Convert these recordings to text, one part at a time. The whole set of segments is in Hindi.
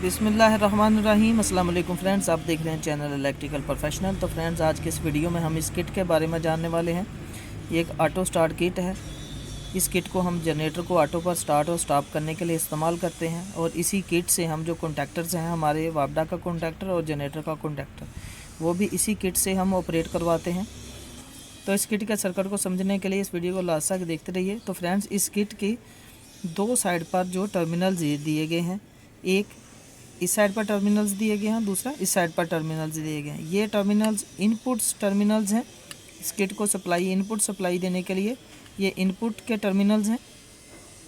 बिस्मिल्लाहिर्रहमानिर्रहीम। अस्सलाम वालेकुम फ्रेंड्स, आप देख रहे हैं चैनल इलेक्ट्रिकल प्रोफेशनल। तो फ्रेंड्स, आज के इस वीडियो में हम इस किट के बारे में जानने वाले हैं। ये एक ऑटो स्टार्ट किट है। इस किट को हम जनरेटर को ऑटो पर स्टार्ट और स्टॉप करने के लिए इस्तेमाल करते हैं, और इसी किट से हम जो कॉन्टैक्टर्स हैं, हमारे वापडा का कॉन्टैक्टर और जनरेटर का कॉन्टैक्टर, वो भी इसी किट से हम ऑपरेट करवाते हैं। तो इस किट के सर्किट को समझने के लिए इस वीडियो को लास्ट तक देखते रहिए। तो फ्रेंड्स, इस किट की दो साइड पर जो टर्मिनल्स दिए गए हैं, एक इस साइड पर टर्मिनल्स दिए गए हैं, दूसरा इस साइड पर टर्मिनल्स दिए गए हैं। ये टर्मिनल्स इनपुट्स टर्मिनल्स हैं। इस किट को इनपुट सप्लाई देने के लिए ये इनपुट के टर्मिनल्स हैं,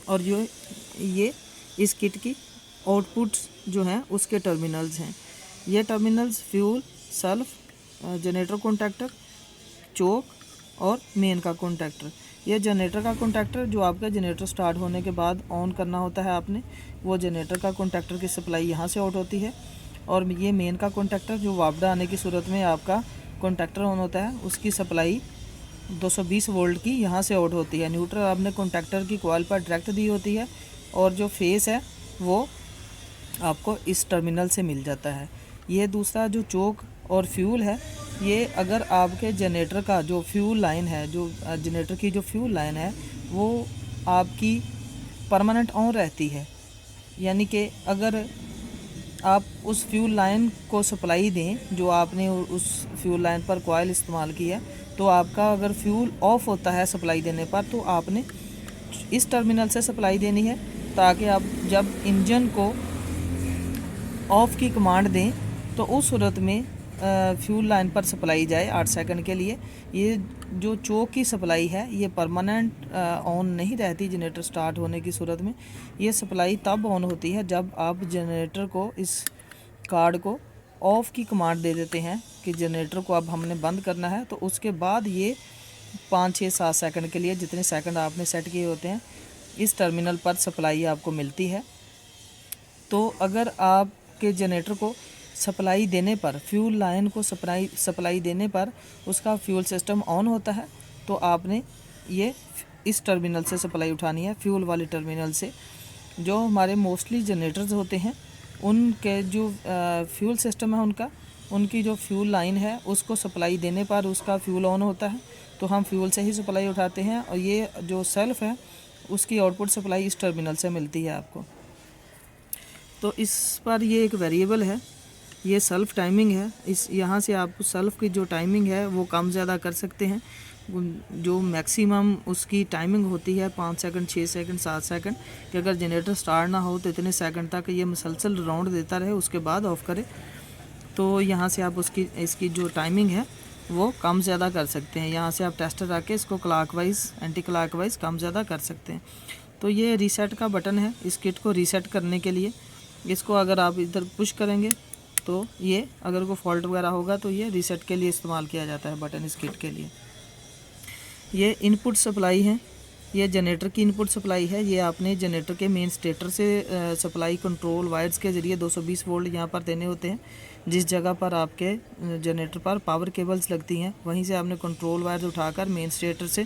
और जो ये इस किट की आउटपुट्स जो हैं उसके टर्मिनल्स हैं। ये terminals fuel, self, generator contactor, choke और मेन का कॉन्टैक्टर। ये जनरेटर का कॉन्टैक्टर जो आपका जनरेटर स्टार्ट होने के बाद ऑन करना होता है आपने, वो जनरेटर का कॉन्टैक्टर की सप्लाई यहाँ से आउट होती है। और ये मेन का कॉन्टैक्टर जो वापडा आने की सूरत में आपका कॉन्टैक्टर ऑन होता है, उसकी सप्लाई 220 वोल्ट की यहाँ से आउट होती है। न्यूट्रल आपने कॉन्टैक्टर की कॉइल पर डायरेक्ट दी होती है, और जो फेस है वो आपको इस टर्मिनल से मिल जाता है। ये दूसरा जो चोक और फ्यूल है, ये अगर आपके जनरेटर का जो फ्यूल लाइन है, जो जनरेटर की जो फ्यूल लाइन है, वो आपकी परमानेंट ऑन रहती है। यानी कि अगर आप उस फ्यूल लाइन को सप्लाई दें, जो आपने उस फ्यूल लाइन पर कॉइल इस्तेमाल की है, तो आपका अगर फ्यूल ऑफ होता है सप्लाई देने पर, तो आपने इस टर्मिनल से सप्लाई देनी है, ताकि आप जब इंजन को ऑफ़ की कमांड दें तो उस सूरत में फ्यूल लाइन पर सप्लाई जाए 8 सेकंड के लिए। ये जो चोक की सप्लाई है, ये परमानेंट ऑन नहीं रहती जनरेटर स्टार्ट होने की सूरत में। ये सप्लाई तब ऑन होती है जब आप जनरेटर को, इस कार्ड को ऑफ़ की कमांड दे देते हैं कि जनरेटर को अब हमने बंद करना है। तो उसके बाद ये 5, 6, 7 सेकंड के लिए, जितने सेकंड आपने सेट किए होते हैं, इस टर्मिनल पर सप्लाई आपको मिलती है। तो अगर आपके जनरेटर को सप्लाई देने पर, फ्यूल लाइन को सप्लाई देने पर उसका फ्यूल सिस्टम ऑन होता है, तो आपने ये इस टर्मिनल से सप्लाई उठानी है, फ्यूल वाले टर्मिनल से। जो हमारे मोस्टली जनरेटर्स होते हैं, उनके जो फ्यूल सिस्टम है उनकी जो फ्यूल लाइन है, उसको सप्लाई देने पर उसका फ्यूल ऑन होता है, तो हम फ्यूल से ही सप्लाई उठाते हैं। और ये जो सेल्फ है, उसकी आउटपुट सप्लाई इस टर्मिनल से मिलती है आपको। तो इस पर ये एक वेरिएबल है, ये सेल्फ टाइमिंग है। इस यहाँ से आप सेल्फ की जो टाइमिंग है वो कम ज़्यादा कर सकते हैं। जो मैक्सिमम उसकी टाइमिंग होती है 5 सेकंड, 6 सेकंड, 7 सेकंड, कि अगर जनरेटर स्टार्ट ना हो तो इतने सेकंड तक ये मुसलसल राउंड देता रहे, उसके बाद ऑफ़ करे। तो यहाँ से आप इसकी जो टाइमिंग है वो कम ज़्यादा कर सकते हैं। यहाँ से आप टेस्टर रख के इसको क्लॉकवाइज, एंटी क्लॉकवाइज कम ज़्यादा कर सकते हैं। तो ये रीसेट का बटन है इस किट को रीसेट करने के लिए। इसको अगर आप इधर पुश करेंगे तो ये, अगर कोई फॉल्ट वगैरह होगा तो ये रीसेट के लिए इस्तेमाल किया जाता है बटन इस किट के लिए। ये इनपुट सप्लाई है, ये जनरेटर की इनपुट सप्लाई है। ये आपने जनरेटर के मेन स्टेटर से सप्लाई कंट्रोल वायर्स के ज़रिए 220 वोल्ट यहाँ पर देने होते हैं। जिस जगह पर आपके जनरेटर पर पावर केबल्स लगती हैं, वहीं से आपने कंट्रोल वायर्स उठाकर मेन स्टेटर से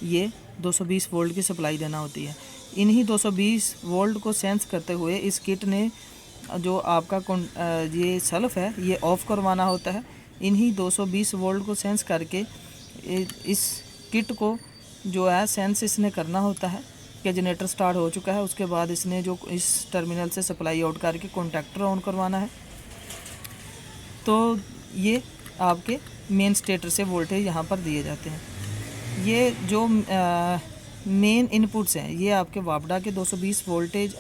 ये 220 वोल्ट की सप्लाई देना होती है। इन्हीं 220 वोल्ट को सेंस करते हुए इस किट ने जो आपका ये सेल्फ है, ये ऑफ़ करवाना होता है। इन्हीं 220 वोल्ट को सेंस करके इस किट को जो है सेंस इसने करना होता है कि जनरेटर स्टार्ट हो चुका है। उसके बाद इसने जो इस टर्मिनल से सप्लाई आउट करके कॉन्टैक्टर ऑन करवाना है। तो ये आपके मेन स्टेटर से वोल्टेज यहाँ पर दिए जाते हैं। ये जो मेन इनपुट्स हैं, ये आपके वापडा के 220 वोल्टेज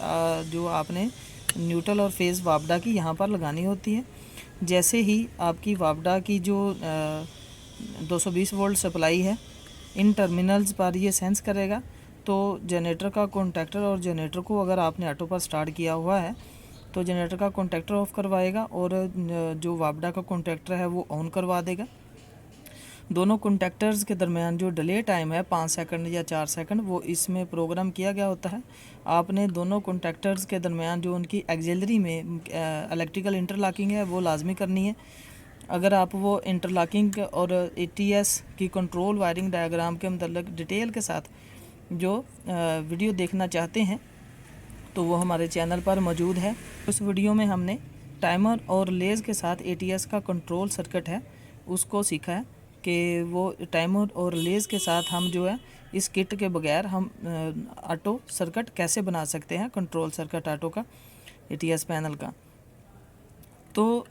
जो आपने न्यूट्रल और फेज़ वापडा की यहाँ पर लगानी होती है। जैसे ही आपकी वापडा की जो 220 वोल्ट सप्लाई है, इन टर्मिनल्स पर ये सेंस करेगा, तो जनरेटर का कॉन्टैक्टर और जनरेटर को, अगर आपने ऑटो पर स्टार्ट किया हुआ है, तो जनरेटर का कॉन्टैक्टर ऑफ़ करवाएगा, और जो वापडा का कॉन्टैक्टर है वो ऑन करवा देगा। दोनों कॉन्टैक्टर्स के दरमियान जो डिले टाइम है 5 सेकंड या 4 सेकंड, वो इसमें प्रोग्राम किया गया होता है। आपने दोनों कॉन्टैक्टर्स के दरमियान जो उनकी एक्सिलरी में इलेक्ट्रिकल इंटरलॉकिंग है वो लाजमी करनी है। अगर आप वो इंटरलॉकिंग और ATS की कंट्रोल वायरिंग डायग्राम के मतलब डिटेल के साथ जो वीडियो देखना चाहते हैं, तो वो हमारे चैनल पर मौजूद है। उस वीडियो में हमने टाइमर और लेज़ के साथ ATS का कंट्रोल सर्किट है उसको सीखा है कि वो टाइमर और लेज़ के साथ हम जो है इस किट के बगैर हम ऑटो सर्किट कैसे बना सकते हैं, कंट्रोल सर्किट ऑटो का ATS पैनल का। तो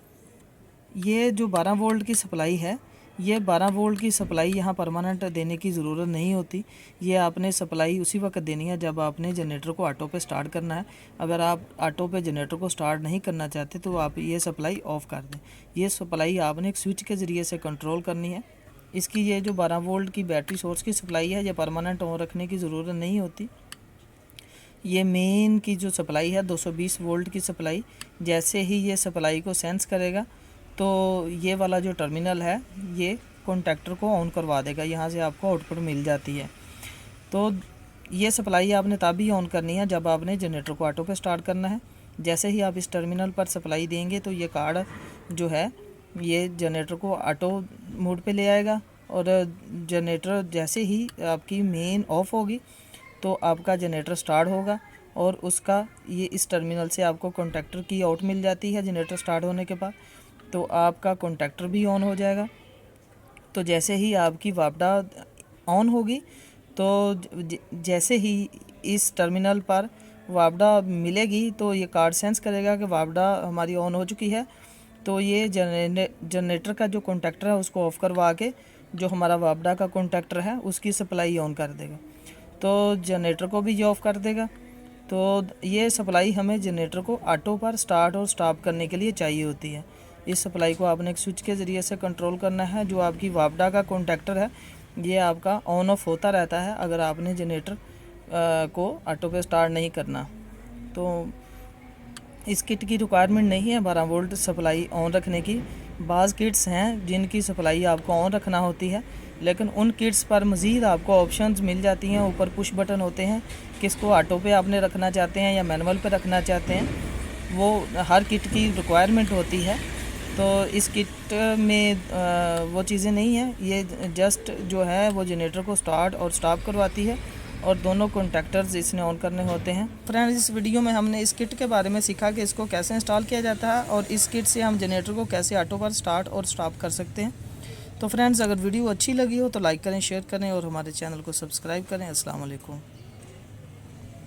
ये जो 12 वोल्ट की सप्लाई है, ये 12 वोल्ट की सप्लाई यहाँ परमानेंट देने की ज़रूरत नहीं होती। ये आपने सप्लाई उसी वक्त देनी है जब आपने जनरेटर को ऑटो पे स्टार्ट करना है। अगर आप ऑटो पे जनरेटर को स्टार्ट नहीं करना चाहते तो आप ये सप्लाई ऑफ़ कर दें। ये सप्लाई आपने एक स्विच के ज़रिए से कंट्रोल करनी है। इसकी ये जो 12 वोल्ट की बैटरी सोर्स की सप्लाई है, ये परमानेंट ऑन रखने की ज़रूरत नहीं होती। ये मेन की जो सप्लाई है 220 वोल्ट की सप्लाई, जैसे ही ये सप्लाई को सेंस करेगा तो ये वाला जो टर्मिनल है ये कॉन्टैक्टर को ऑन करवा देगा। यहाँ से आपको आउटपुट मिल जाती है। तो ये सप्लाई आपने तभी ऑन करनी है जब आपने जनरेटर को ऑटो पे स्टार्ट करना है। जैसे ही आप इस टर्मिनल पर सप्लाई देंगे तो ये कार्ड जो है ये जनरेटर को ऑटो मोड पे ले आएगा और जनरेटर जैसे ही आपकी मेन ऑफ होगी तो आपका जनरेटर स्टार्ट होगा और उसका ये इस टर्मिनल से आपको कॉन्टैक्टर की आउट मिल जाती है। जनरेटर स्टार्ट होने के बाद तो आपका कॉन्टैक्टर भी ऑन हो जाएगा। तो जैसे ही आपकी वापडा ऑन होगी तो जैसे ही इस टर्मिनल पर वापडा मिलेगी तो ये कार्ड सेंस करेगा कि वापडा हमारी ऑन हो चुकी है। तो ये जनरेटर का जो कॉन्टैक्टर है उसको ऑफ़ करवा के जो हमारा वापडा का कॉन्टैक्टर है उसकी सप्लाई ऑन कर देगा। तो जनरेटर को भी ये ऑफ़ कर देगा। तो ये सप्लाई हमें जनरेटर को ऑटो पर स्टार्ट और स्टॉप करने के लिए चाहिए होती है। इस सप्लाई को आपने एक स्विच के ज़रिए से कंट्रोल करना है। जो आपकी वापडा का कॉन्टैक्टर है ये आपका ऑन ऑफ होता रहता है अगर आपने जनरेटर को ऑटो पे स्टार्ट नहीं करना। तो इस किट की रिक्वायरमेंट नहीं है 12 वोल्ट सप्लाई ऑन रखने की। बाज़ किट्स हैं जिनकी सप्लाई आपको ऑन रखना होती है, लेकिन उन किट्स पर मज़ीद आपको ऑप्शंस मिल जाती हैं। ऊपर पुश बटन होते हैं, किसको ऑटो पे आपने रखना चाहते हैं या मैनुअल पे रखना चाहते हैं, वो हर किट की रिक्वायरमेंट होती है। तो इस किट में वो चीज़ें नहीं हैं। ये जस्ट जो है वो जनरेटर को स्टार्ट और स्टॉप करवाती है और दोनों कॉन्टैक्टर्स इसने ऑन करने होते हैं। फ्रेंड्स, इस वीडियो में हमने इस किट के बारे में सीखा कि इसको कैसे इंस्टॉल किया जाता है और इस किट से हम जनरेटर को कैसे ऑटो पर स्टार्ट और स्टॉप कर सकते हैं। तो फ्रेंड्स, अगर वीडियो अच्छी लगी हो तो लाइक करें, शेयर करें और हमारे चैनल को सब्सक्राइब करें। अस्सलाम वालेकुम।